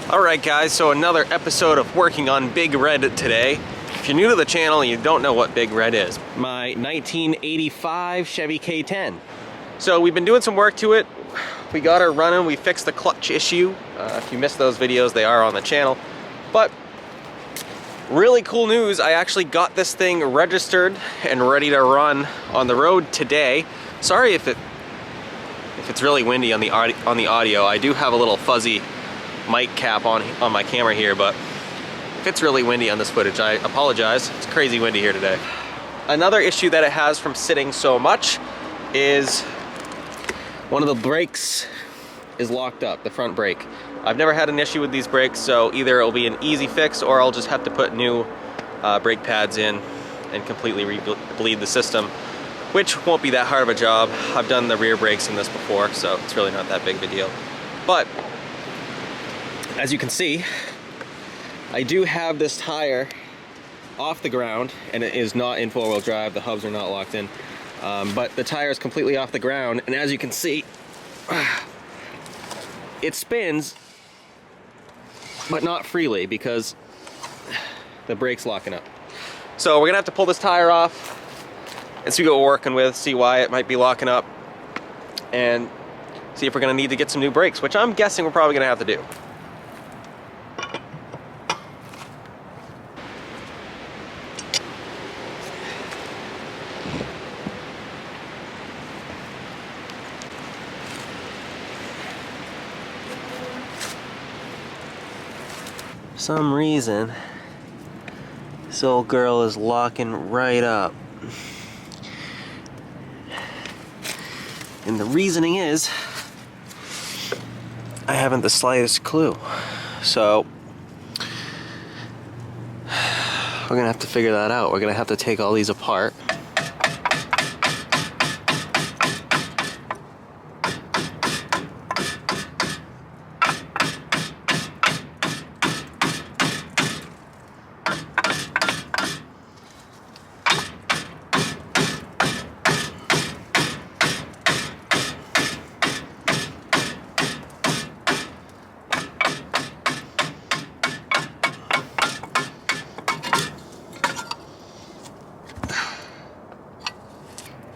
Alright guys, so another episode of working on Big Red today. If you're new to the channel and you don't know what Big Red is, my 1985 Chevy K10. So we've been doing some work to it. We got her running, we fixed the clutch issue. If you missed those videos, they are on the channel. But really cool news, I actually got this thing registered and ready to run on the road today. Sorry if it's really windy on the audio. I do have a little fuzzy mic cap on my camera here, but if it's really windy on this footage, I apologize. It's crazy windy here today. Another issue that it has from sitting so much is one of the brakes is locked up, the front brake. I've never had an issue with these brakes, so either it'll be an easy fix or I'll just have to put new brake pads in and completely re-bleed the system, which won't be that hard of a job. I've done the rear brakes in this before, so it's really not that big of a deal. But as you can see, I do have this tire off the ground, and it is not in four-wheel drive. The hubs are not locked in, but the tire is completely off the ground, and as you can see, it spins, but not freely because the brake's locking up. So we're gonna have to pull this tire off and see what we're working with, see why it might be locking up, and see if we're gonna need to get some new brakes, which I'm guessing we're probably gonna have to do. For some reason, this old girl is locking right up. And the reasoning is, I haven't the slightest clue. So, we're gonna have to figure that out. We're gonna have to take all these apart.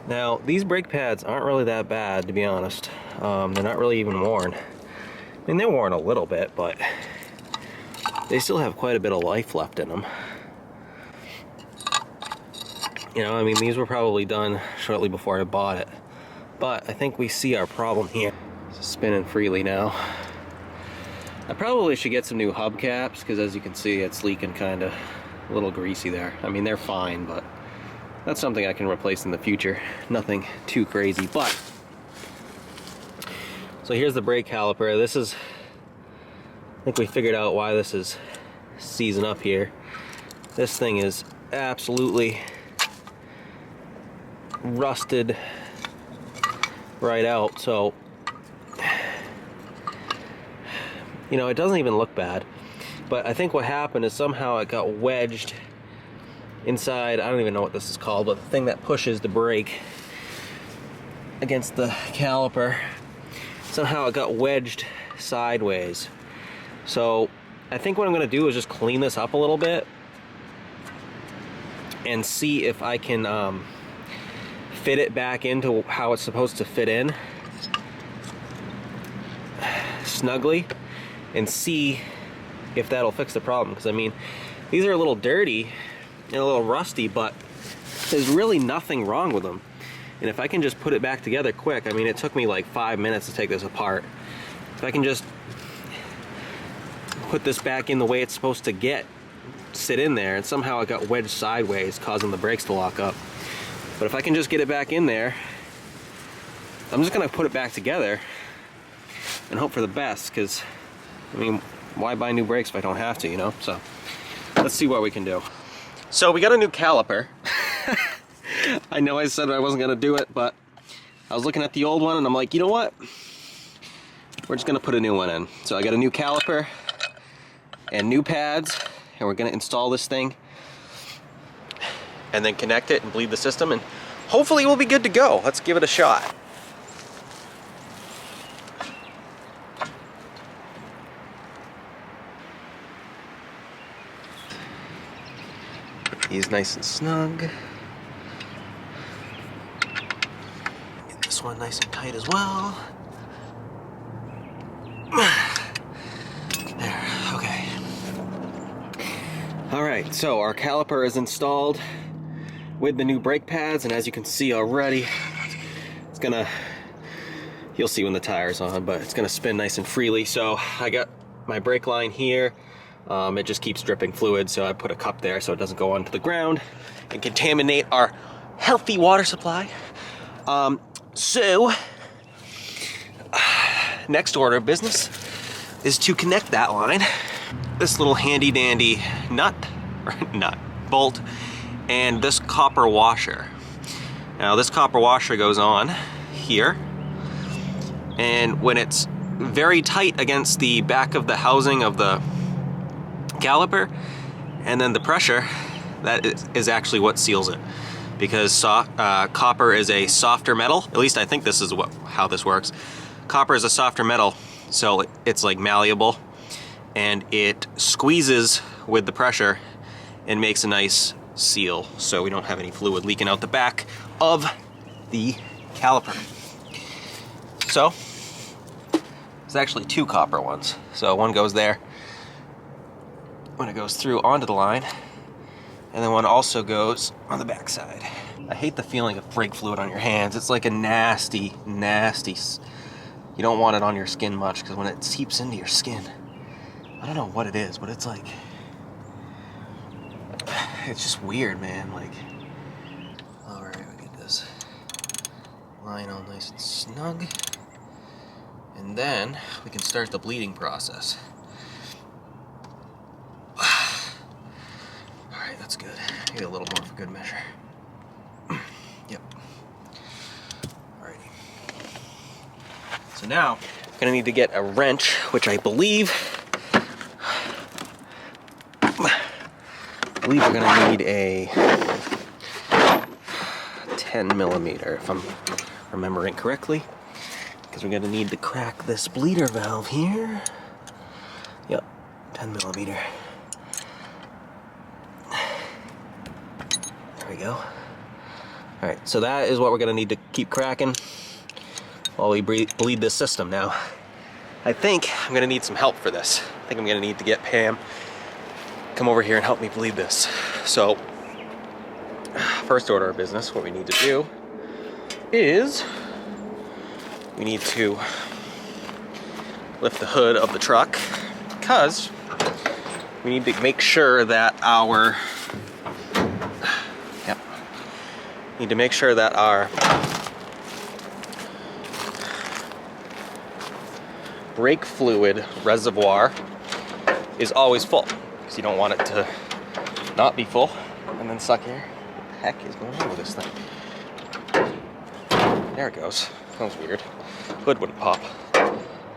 Now, these brake pads aren't really that bad, to be honest. They're not really even worn. I mean, they're worn a little bit, but they still have quite a bit of life left in them. You know, I mean, these were probably done shortly before I bought it. But I think we see our problem here. It's spinning freely now. I probably should get some new hubcaps, because as you can see, it's leaking kind of a little greasy there. I mean, they're fine, but that's something I can replace in the future. Nothing too crazy, but. So here's the brake caliper. This is, I think we figured out why this is seizing up here. This thing is absolutely rusted right out. So, you know, it doesn't even look bad. But I think what happened is somehow it got wedged inside, I don't even know what this is called, but the thing that pushes the brake against the caliper, somehow it got wedged sideways. So I think what I'm going to do is just clean this up a little bit and see if I can fit it back into how it's supposed to fit in snugly, and see if that'll fix the problem. Because I mean, these are a little dirty and a little rusty, but there's really nothing wrong with them. And if I can just put it back together quick, I mean, it took me like 5 minutes to take this apart. If I can just put this back in the way it's supposed to sit in there, and somehow it got wedged sideways, causing the brakes to lock up. But if I can just get it back in there, I'm just gonna put it back together and hope for the best, because, I mean, why buy new brakes if I don't have to, you know? So, let's see what we can do. So we got a new caliper. I know I said I wasn't gonna do it, but I was looking at the old one and I'm like, you know what? We're just gonna put a new one in. So I got a new caliper and new pads, and we're gonna install this thing and then connect it and bleed the system, and hopefully we'll be good to go. Let's give it a shot. He's nice and snug. Get this one nice and tight as well. There, okay. Alright, so our caliper is installed with the new brake pads, and as you can see already, it's gonna, you'll see when the tire's on, but it's gonna spin nice and freely. So I got my brake line here. It just keeps dripping fluid, so I put a cup there so it doesn't go onto the ground and contaminate our healthy water supply. Next order of business is to connect that line. This little handy dandy bolt, and this copper washer. Now this copper washer goes on here, and when it's very tight against the back of the housing of the caliper, and then the pressure, that is actually what seals it. Because copper is a softer metal, at least I think this is how this works. Copper is a softer metal, so it's like malleable, and it squeezes with the pressure and makes a nice seal, so we don't have any fluid leaking out the back of the caliper. So there's actually two copper ones. So one goes there when it goes through onto the line, and then one also goes on the back side. I hate the feeling of brake fluid on your hands. It's like a nasty, nasty, you don't want it on your skin much, because when it seeps into your skin, I don't know what it is, but it's like, it's just weird, man. Like, all right, we get this line all nice and snug, and then we can start the bleeding process. All right, that's good. Maybe a little more for good measure. Yep. Alrighty. So now, I'm gonna need to get a wrench, which I believe we're gonna need a 10 millimeter, if I'm remembering correctly, because we're gonna need to crack this bleeder valve here. Yep, 10 millimeter. There we go. All right, so that is what we're gonna need to keep cracking while we bleed this system. Now, I think I'm gonna need some help for this. I think I'm gonna need to get Pam come over here and help me bleed this. So, first order of business, what we need to do is we need to lift the hood of the truck, because we need to make sure that our brake fluid reservoir is always full, because you don't want it to not be full and then suck air. What the heck is going on with this thing? There it goes. That was weird. Hood wouldn't pop.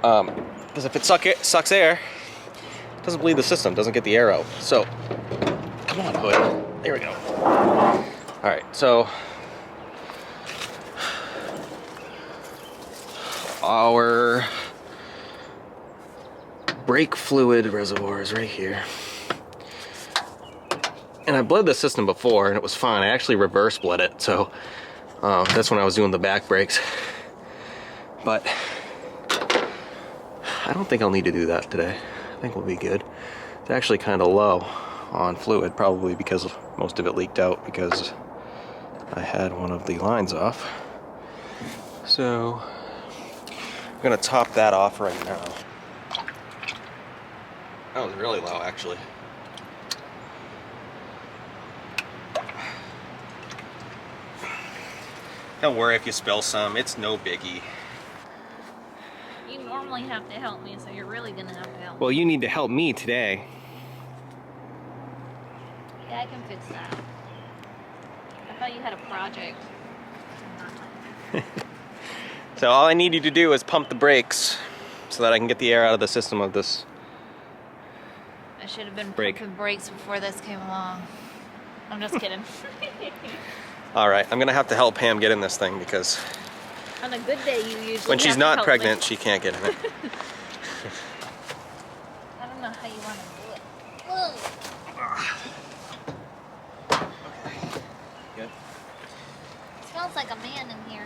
Because if it sucks air, it doesn't bleed the system, doesn't get the air out. So, come on, hood. There we go. All right, so our brake fluid reservoir is right here. And I bled the system before and it was fine. I actually reverse bled it, so that's when I was doing the back brakes. But I don't think I'll need to do that today. I think we'll be good. It's actually kind of low on fluid, probably because most of it leaked out because I had one of the lines off. So I'm gonna top that off right now. That was really low, actually. Don't worry if you spill some, it's no biggie. You normally have to help me, so you're really gonna have to help me. Well, you need to help me today. Yeah, I can fix that. I thought you had a project. So all I need you to do is pump the brakes so that I can get the air out of the system of this. I should have been brake. pumping brakes before this came along. I'm just kidding. All right, I'm gonna have to help Pam get in this thing because on a good day, you usually when she's have to not help pregnant, me. she can't get in it. I don't know how you want to do it. smells like a man in here.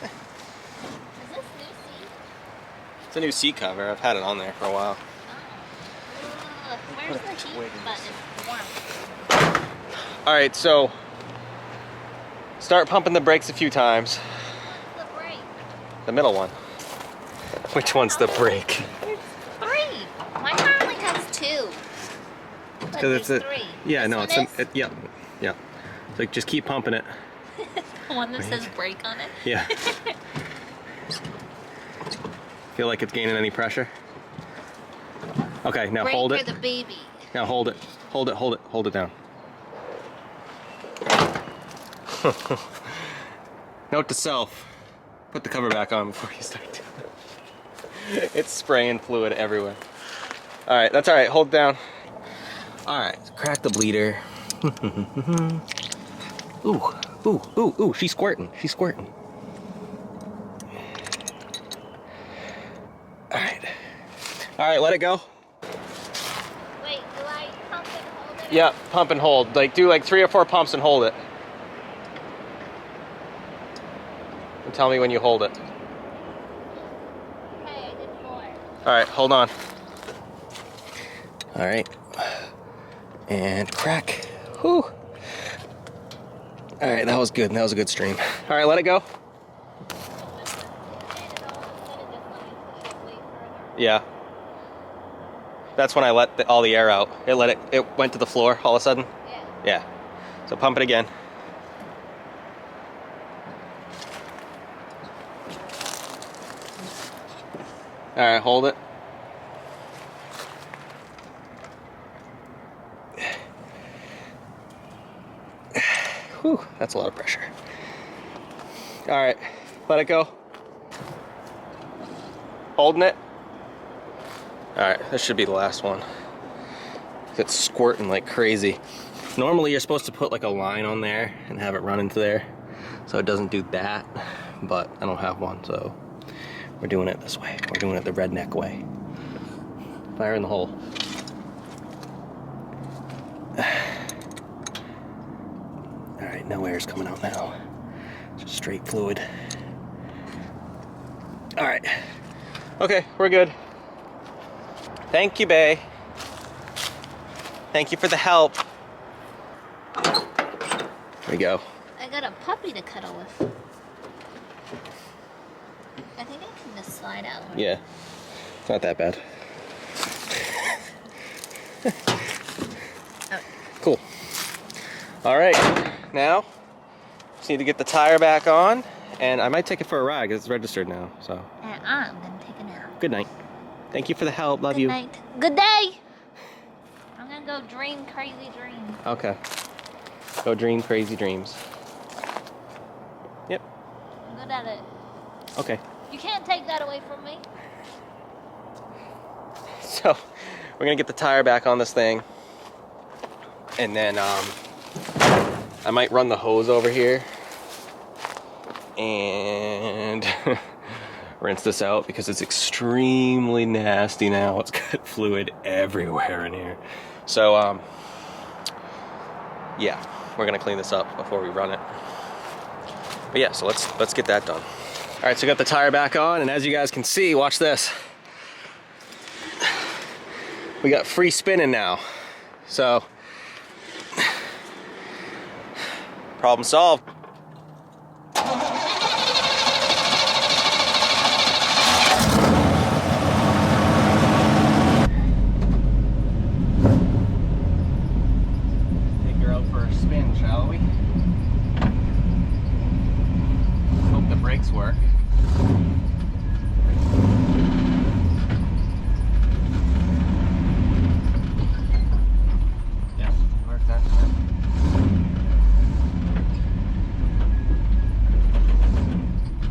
Is this new seat? It's a new seat cover. I've had it on there for a while. Oh. Where's the heat button? It's warm. All right, so start pumping the brakes a few times. What's the brake? The middle one. Which one's the brake? There's 3. My car only has 2. Because it's a 3. yeah, This no, one it's is? yeah, yeah. So just keep pumping it. The one that says brake on it? Yeah. Feel like it's gaining any pressure? Okay, now Brake hold for it. the baby. Now hold it. Hold it, hold it, hold it down. Note to self, put the cover back on before you start doing it. It's spraying fluid everywhere. All right, that's all right, hold it down. All right, crack the bleeder. Ooh, ooh, ooh, ooh, she's squirting, she's squirting. All right, let it go. Wait, do I pump and hold it? Yeah, pump and hold. Like, do like 3 or 4 pumps and hold it. And tell me when you hold it. Okay, I did 4. All right, hold on. All right. And crack. Whew. All right, that was good. That was a good stream. All right, let it go. Yeah. That's when I let all the air out. It went to the floor all of a sudden. Yeah. Yeah. So pump it again. All right, hold it. Whew, that's a lot of pressure. All right, let it go. Holding it. All right, this should be the last one. It's squirting like crazy. Normally you're supposed to put like a line on there and have it run into there so it doesn't do that, but I don't have one, so we're doing it this way. We're doing it the redneck way. Fire in the hole. All right, no air's coming out now. Just straight fluid. All right. Okay, we're good. Thank you, Bae. Thank you for the help. There we go. I got a puppy to cuddle with. I think I can just slide out. Yeah, it's not that bad. Oh. Cool. All right, now just need to get the tire back on, and I might take it for a ride 'cause it's registered now. So. And I'm gonna take a nap. Good night. Thank you for the help. Love Good you. night. Good day. I'm gonna go dream crazy dreams. Okay. Go dream crazy dreams. Yep. I'm good at it. Okay. You can't take that away from me. So we're gonna get the tire back on this thing, and then I might run the hose over here and rinse this out because it's extremely nasty now. It's got fluid everywhere in here. So yeah, we're gonna clean this up before we run it. But yeah, so let's get that done. All right, so we got the tire back on, and as you guys can see, watch this. We got free spinning now. So problem solved. Take her out for a spin, shall we? Hope the brakes work. Yeah, worked that time.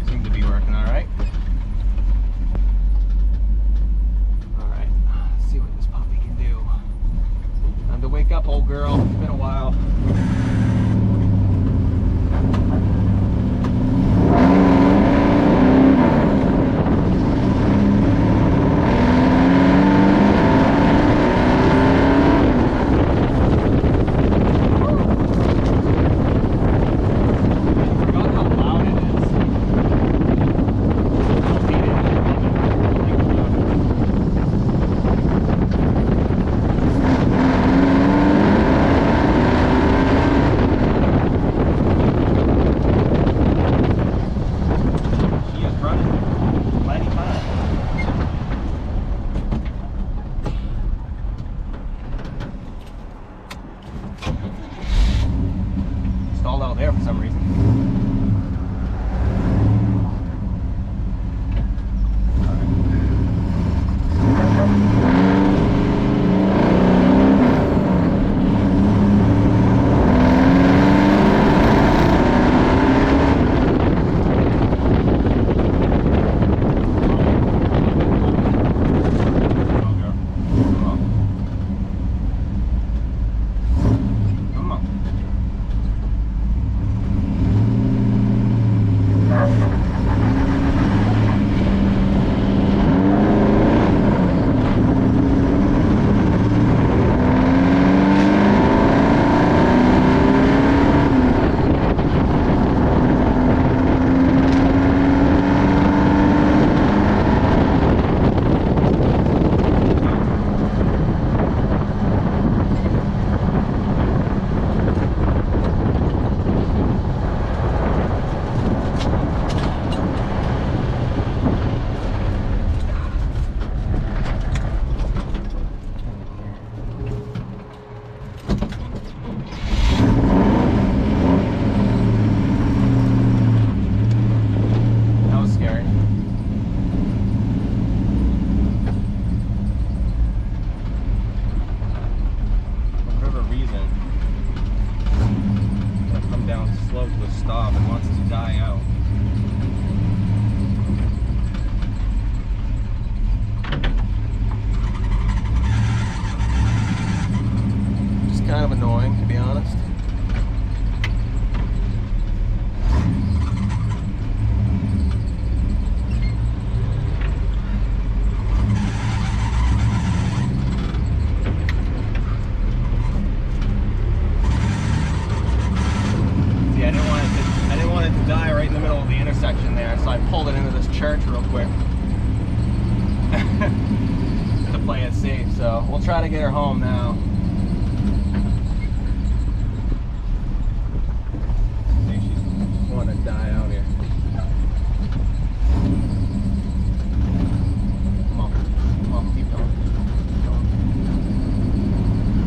Seem to be working all right. All right, let's see what this puppy can do. Time to wake up, old girl. It's been a while. Forgot how gotta get her home now. I think she's wanting to die out here. Come on, keep going. Keep going.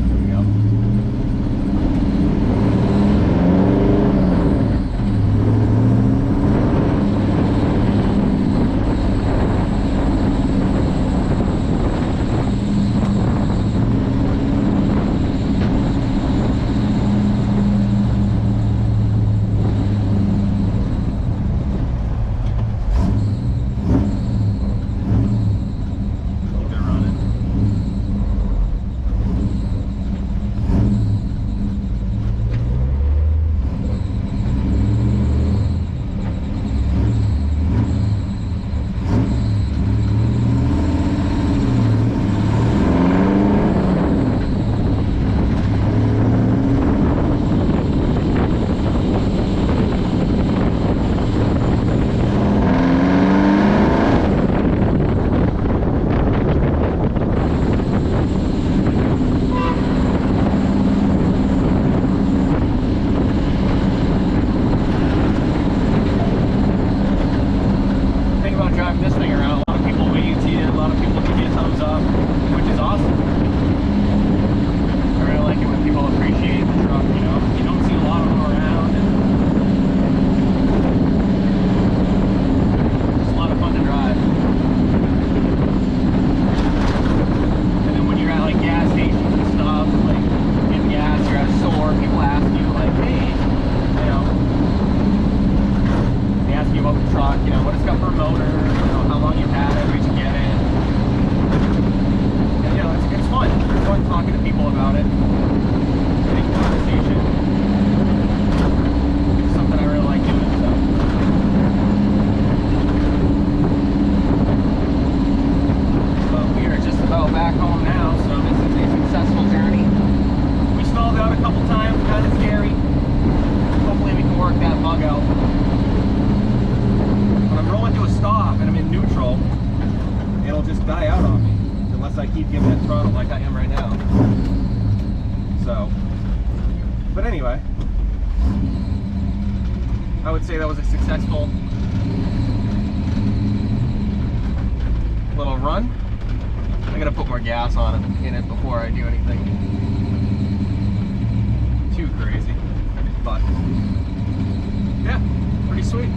There we go. Die out on me unless I keep giving it throttle like I am right now. So, but anyway, I would say that was a successful little run. I gotta put more gas on it in it before I do anything too crazy, but yeah, pretty sweet.